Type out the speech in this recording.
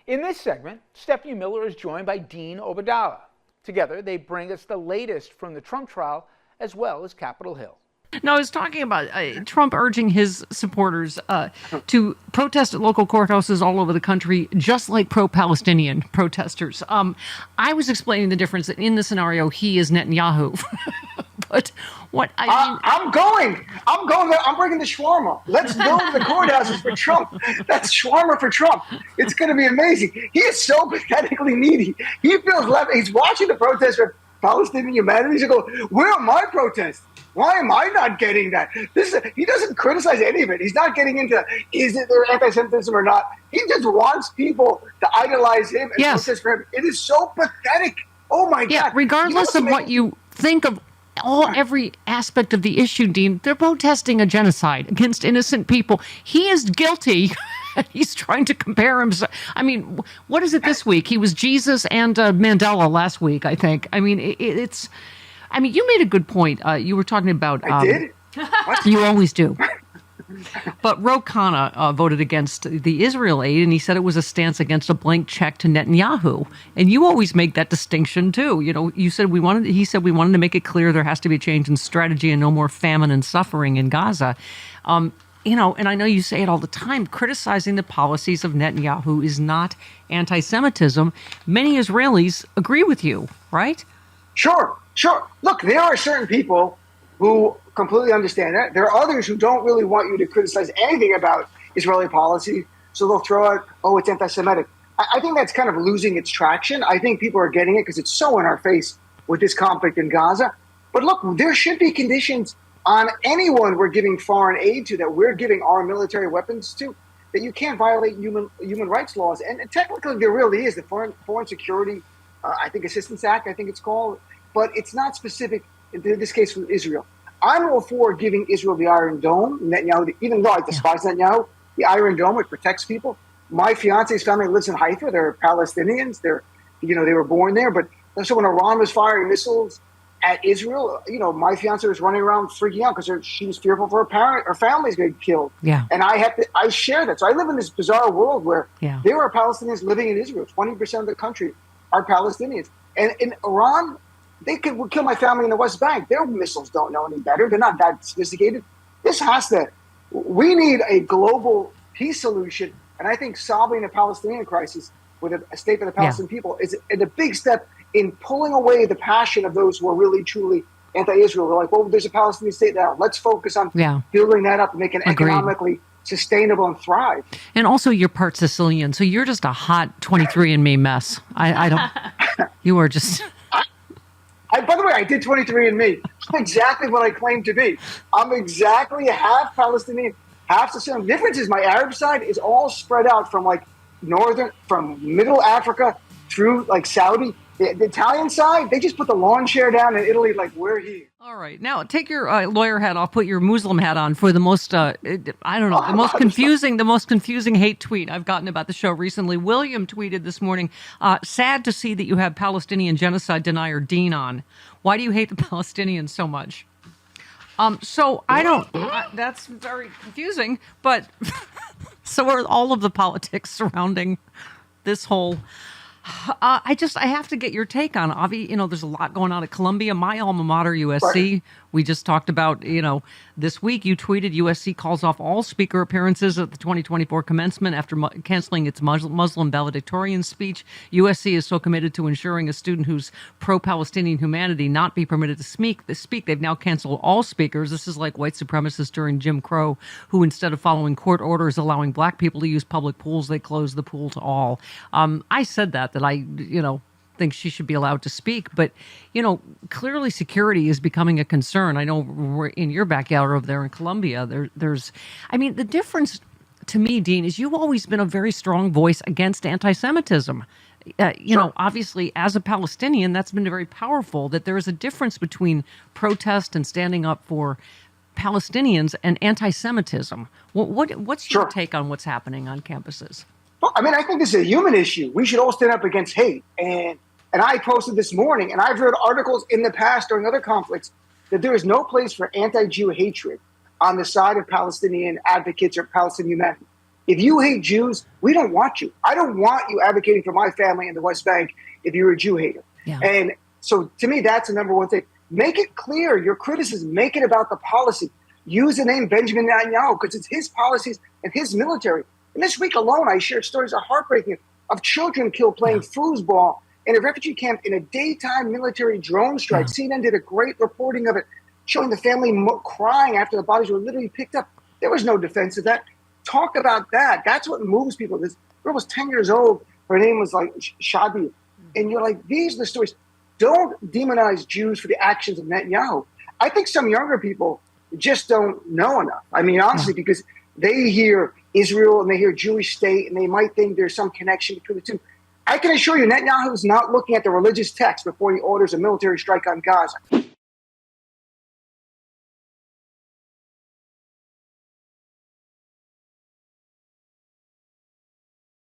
In this segment, Stephanie Miller is joined by Dean Obeidallah. Together, they bring us the latest from the Trump trial as well as Capitol Hill. Now, I was talking about Trump urging his supporters to protest at local courthouses all over the country, just like pro-Palestinian protesters. I was explaining the difference that in the scenario, he is Netanyahu. But what I mean... I'm going. I'm bringing the shawarma. Let's go to the courthouses for Trump. That's shawarma for Trump. It's going to be amazing. He is so pathetically needy. He feels left. He's watching the protests for Palestinian humanity. He's going, where are my protests? Why am I not getting that? He doesn't criticize any of it. He's not getting into, is it there anti-Semitism or not? He just wants people to idolize him and protest for him. It is so pathetic. Oh, my God. Regardless of what you think of every aspect of the issue, Dean, they're protesting a genocide against innocent people. He is guilty. He's trying to compare himself. I mean, what is it this week? He was Jesus and Mandela last week, I think. I mean, it's... I mean, you made a good point. You were talking about... I did? What? You always do. But Ro Khanna voted against the Israel aid, and he said it was a stance against a blank check to Netanyahu. And you always make that distinction, too. You know, he said we wanted to make it clear there has to be a change in strategy and no more famine and suffering in Gaza. You know, and I know you say it all the time, criticizing the policies of Netanyahu is not anti-Semitism. Many Israelis agree with you, right? Sure. Look, there are certain people who completely understand that. There are others who don't really want you to criticize anything about Israeli policy, so they'll throw out, oh, it's anti-Semitic. I think that's kind of losing its traction. I think people are getting it because it's so in our face with this conflict in Gaza. But look, there should be conditions on anyone we're giving foreign aid to, that we're giving our military weapons to, that you can't violate human rights laws. And technically there really is the Foreign Security, I think, Assistance Act, I think it's called. But it's not specific, in this case, with Israel. I'm all for giving Israel the Iron Dome. Netanyahu, even though I despise Netanyahu, the Iron Dome, it protects people. My fiance's family lives in Haifa. They're Palestinians. They were born there. But so when Iran was firing missiles at Israel, my fiance was running around freaking out because she was fearful for her family's going to get killed. Yeah. And I share that. So I live in this bizarre world where there are Palestinians living in Israel. 20% of the country are Palestinians. And in Iran, they could kill my family in the West Bank. Their missiles don't know any better. They're not that sophisticated. We need a global peace solution. And I think solving the Palestinian crisis with a state for the Palestinian people is a big step in pulling away the passion of those who are really, truly anti-Israel. They're like, well, there's a Palestinian state now. Let's focus on building that up and make it economically sustainable and thrive. And also you're part Sicilian, so you're just a hot 23andMe mess. I don't... You are just... By the way, I did 23andMe. I'm exactly what I claim to be. I'm exactly half Palestinian, half Sicilian. The difference is my Arab side is all spread out from from middle Africa through Saudi. The Italian side, they just put the lawn chair down in Italy like we're here. All right. Now, take your lawyer hat off, put your Muslim hat on for the most, the most confusing hate tweet I've gotten about the show recently. William tweeted this morning, sad to see that you have Palestinian genocide denier Dean on. Why do you hate the Palestinians so much? So I don't, that's very confusing, but so are all of the politics surrounding this whole... I have to get your take on, Avi. There's a lot going on at Columbia, my alma mater, USC. Right. We just talked about, this week you tweeted USC calls off all speaker appearances at the 2024 commencement after canceling its Muslim valedictorian speech. USC is so committed to ensuring a student who's pro-Palestinian humanity not be permitted to speak. They've now canceled all speakers. This is like white supremacists during Jim Crow, who instead of following court orders allowing black people to use public pools, they closed the pool to all. I said that I, think she should be allowed to speak. But, clearly security is becoming a concern. I know we're in your backyard over there in Columbia. The difference to me, Dean, is you've always been a very strong voice against anti-Semitism. Obviously, as a Palestinian, that's been very powerful, that there is a difference between protest and standing up for Palestinians and anti-Semitism. What's your take on what's happening on campuses? Well, I think this is a human issue. We should all stand up against hate. And I posted this morning, and I've read articles in the past during other conflicts, that there is no place for anti-Jew hatred on the side of Palestinian advocates or Palestinian humanity. If you hate Jews, we don't want you. I don't want you advocating for my family in the West Bank if you're a Jew hater. Yeah. And so to me, that's the number one thing. Make it clear, your criticism, make it about the policy. Use the name Benjamin Netanyahu because it's his policies and his military. And this week alone, I shared stories of heartbreaking of children killed playing foosball in a refugee camp in a daytime military drone strike. CNN did a great reporting of it, showing the family crying after the bodies were literally picked up. There was no defense of that. Talk about that. That's what moves people. This girl was 10 years old. Her name was like Shadi. And you're like, these are the stories. Don't demonize Jews for the actions of Netanyahu. I think some younger people just don't know enough. I mean, honestly, because they hear Israel and they hear Jewish state and they might think there's some connection between the two. I can assure you, Netanyahu is not looking at the religious text before he orders a military strike on Gaza.